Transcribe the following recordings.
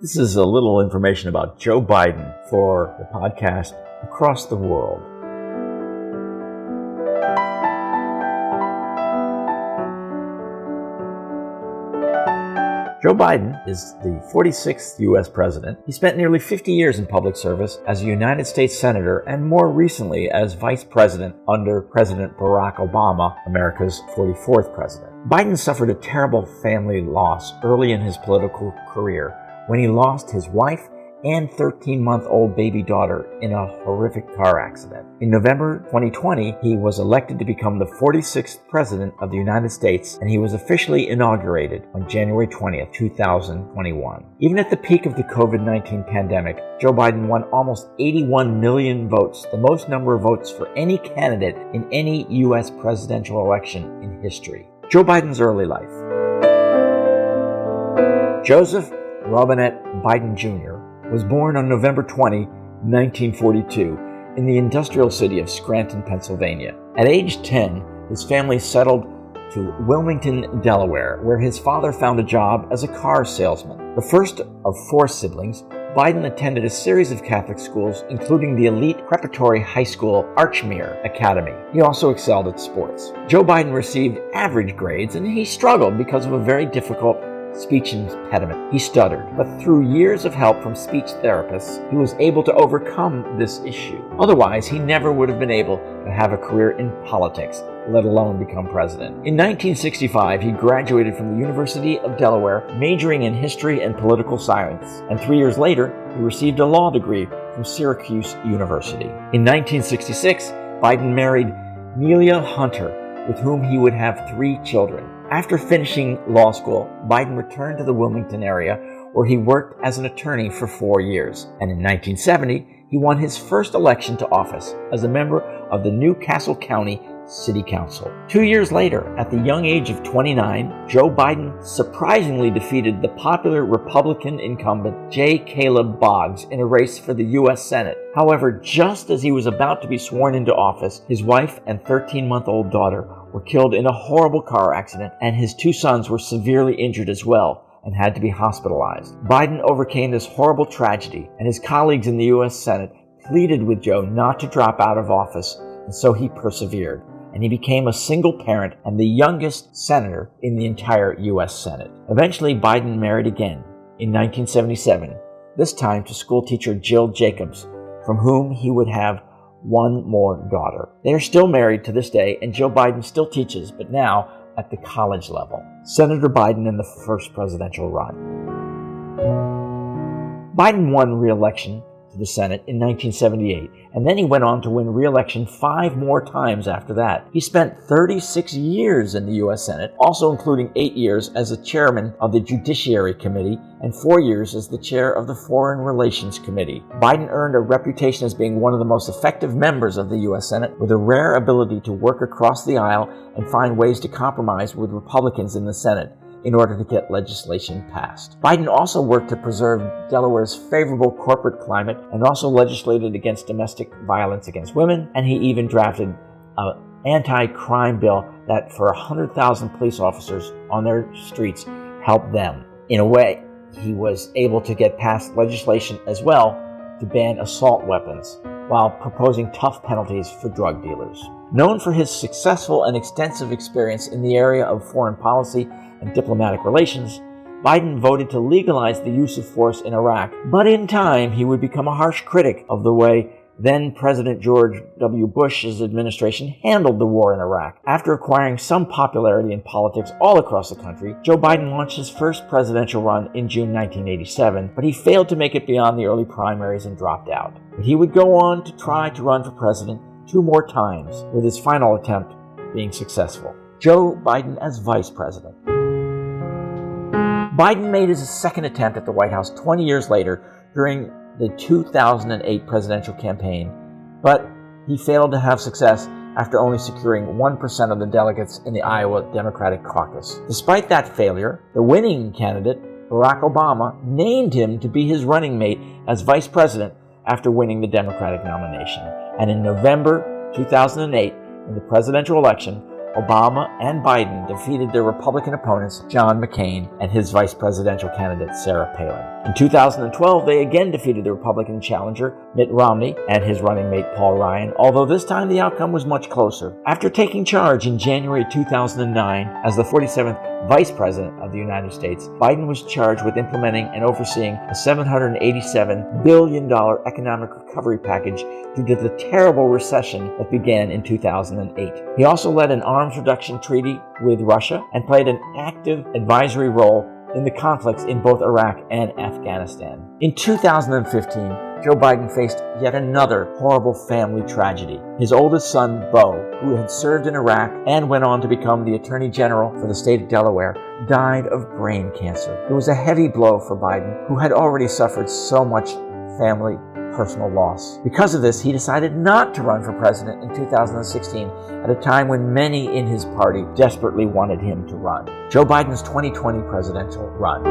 This is a little information about Joe Biden for the podcast Across the World. Joe Biden is the 46th U.S. president. He spent nearly 50 years in public service as a United States senator and more recently as vice president under President Barack Obama, America's 44th president. Biden suffered a terrible family loss early in his political career when he lost his wife and 13-month-old baby daughter in a horrific car accident. In November 2020, he was elected to become the 46th President of the United States, and he was officially inaugurated on January 20th, 2021. Even at the peak of the COVID-19 pandemic, Joe Biden won almost 81 million votes, the most number of votes for any candidate in any U.S. presidential election in history. Joe Biden's early life. Joseph Robinette Biden Jr. was born on November 20, 1942, in the industrial city of Scranton, Pennsylvania. At age 10, his family settled to Wilmington, Delaware, where his father found a job as a car salesman. The first of 4 siblings, Biden attended a series of Catholic schools, including the elite preparatory high school Archmere Academy. He also excelled at sports. Joe Biden received average grades, and he struggled because of a very difficult speech impediment. He stuttered, but through years of help from speech therapists, he was able to overcome this issue. Otherwise, he never would have been able to have a career in politics, let alone become president. In 1965, he graduated from the University of Delaware, majoring in history and political science, and 3 years later, he received a law degree from Syracuse University. In 1966, Biden married Nelia Hunter, with whom he would have 3 children. After finishing law school, Biden returned to the Wilmington area, where he worked as an attorney for 4 years. And in 1970, he won his first election to office as a member of the New Castle County City Council. 2 years later, at the young age of 29, Joe Biden surprisingly defeated the popular Republican incumbent J. Caleb Boggs in a race for the U.S. Senate. However, just as he was about to be sworn into office, his wife and 13-month-old daughter were killed in a horrible car accident, and his 2 sons were severely injured as well and had to be hospitalized. Biden overcame this horrible tragedy, and his colleagues in the U.S. Senate pleaded with Joe not to drop out of office, and so he persevered, and he became a single parent and the youngest senator in the entire U.S. Senate. Eventually, Biden married again in 1977, this time to schoolteacher Jill Jacobs, from whom he would have 1 more daughter. They are still married to this day, and Joe Biden still teaches, but now at the college level. Senator Biden in the first presidential run. Biden won re-election to the Senate in 1978, and then he went on to win re-election 5 more times after that. He spent 36 years in the U.S. Senate, also including 8 years as a chairman of the Judiciary Committee and 4 years as the chair of the Foreign Relations Committee. Biden earned a reputation as being one of the most effective members of the U.S. Senate, with a rare ability to work across the aisle and find ways to compromise with Republicans in the Senate in order to get legislation passed. Biden also worked to preserve Delaware's favorable corporate climate and also legislated against domestic violence against women, and he even drafted an anti-crime bill that for 100,000 police officers on their streets helped them. In a way, he was able to get passed legislation as well to ban assault weapons, while proposing tough penalties for drug dealers. Known for his successful and extensive experience in the area of foreign policy and diplomatic relations, Biden voted to legalize the use of force in Iraq, but in time he would become a harsh critic of the way then President George W. Bush's administration handled the war in Iraq. After acquiring some popularity in politics all across the country, Joe Biden launched his first presidential run in June 1987, but he failed to make it beyond the early primaries and dropped out. But he would go on to try to run for president 2 more times, with his final attempt being successful. Joe Biden as vice president. Biden made his second attempt at the White House 20 years later during the 2008 presidential campaign, but he failed to have success after only securing 1% of the delegates in the Iowa Democratic caucus. Despite that failure, the winning candidate, Barack Obama, named him to be his running mate as vice president after winning the Democratic nomination. And in November 2008, in the presidential election, Obama and Biden defeated their Republican opponents, John McCain and his vice presidential candidate, Sarah Palin. In 2012, they again defeated the Republican challenger, Mitt Romney, and his running mate, Paul Ryan, although this time the outcome was much closer. After taking charge in January 2009 as the 47th Vice President of the United States, Biden was charged with implementing and overseeing a $787 billion economic recovery package due to the terrible recession that began in 2008. He also led an arms reduction treaty with Russia and played an active advisory role in the conflicts in both Iraq and Afghanistan. In 2015, Joe Biden faced yet another horrible family tragedy. His oldest son, Beau, who had served in Iraq and went on to become the Attorney General for the state of Delaware, died of brain cancer. It was a heavy blow for Biden, who had already suffered so much family personal loss. Because of this, he decided not to run for president in 2016 at a time when many in his party desperately wanted him to run. Joe Biden's 2020 presidential run.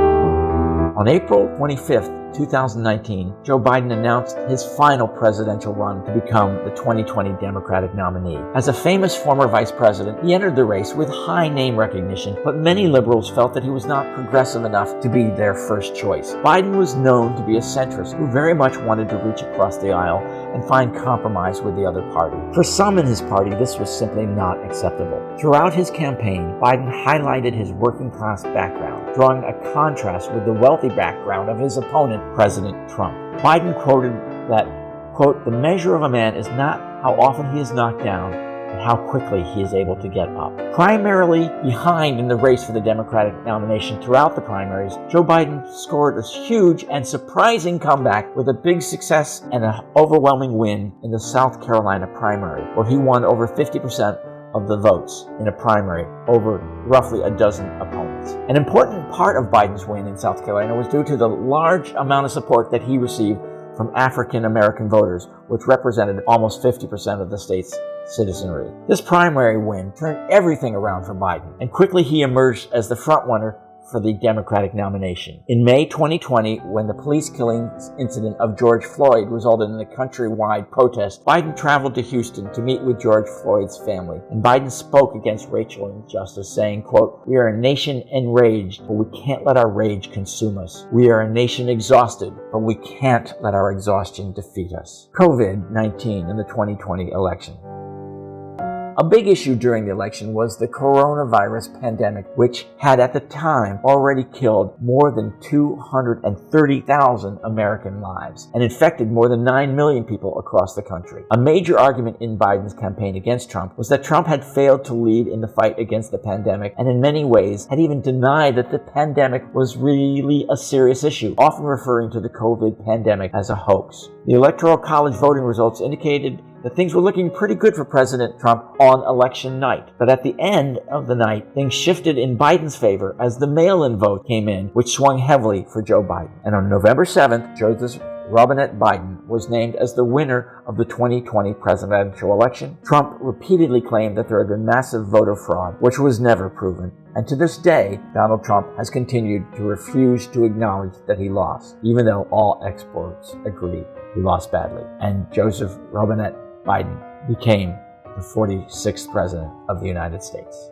On April 25th, 2019, Joe Biden announced his final presidential run to become the 2020 Democratic nominee. As a famous former vice president, he entered the race with high name recognition, but many liberals felt that he was not progressive enough to be their first choice. Biden was known to be a centrist who very much wanted to reach across the aisle and find compromise with the other party. For some in his party, this was simply not acceptable. Throughout his campaign, Biden highlighted his working class background, drawing a contrast with the wealthy background of his opponent, President Trump. Biden quoted that, quote, "The measure of a man is not how often he is knocked down, but how quickly he is able to get up." Primarily behind in the race for the Democratic nomination throughout the primaries, Joe Biden scored a huge and surprising comeback with a big success and an overwhelming win in the South Carolina primary, where he won over 50% of the votes in a primary over roughly a dozen opponents. An important part of Biden's win in South Carolina was due to the large amount of support that he received from African American voters, which represented almost 50% of the state's citizenry. This primary win turned everything around for Biden, and quickly he emerged as the frontrunner for the Democratic nomination. In May 2020, when the police killing incident of George Floyd resulted in a countrywide protest, Biden traveled to Houston to meet with George Floyd's family. And Biden spoke against racial injustice, saying, quote, "We are a nation enraged, but we can't let our rage consume us. We are a nation exhausted, but we can't let our exhaustion defeat us." COVID-19 in the 2020 election. A big issue during the election was the coronavirus pandemic, which had at the time already killed more than 230,000 American lives and infected more than 9 million people across the country. A major argument in Biden's campaign against Trump was that Trump had failed to lead in the fight against the pandemic and in many ways had even denied that the pandemic was really a serious issue, often referring to the COVID pandemic as a hoax. The Electoral College voting results indicated that things were looking pretty good for President Trump on election night. But at the end of the night, things shifted in Biden's favor as the mail-in vote came in, which swung heavily for Joe Biden. And on November 7th, Joseph Robinette Biden was named as the winner of the 2020 presidential election. Trump repeatedly claimed that there had been massive voter fraud, which was never proven. And to this day, Donald Trump has continued to refuse to acknowledge that he lost, even though all experts agree he lost badly. And Joseph Robinette Biden became the 46th president of the United States.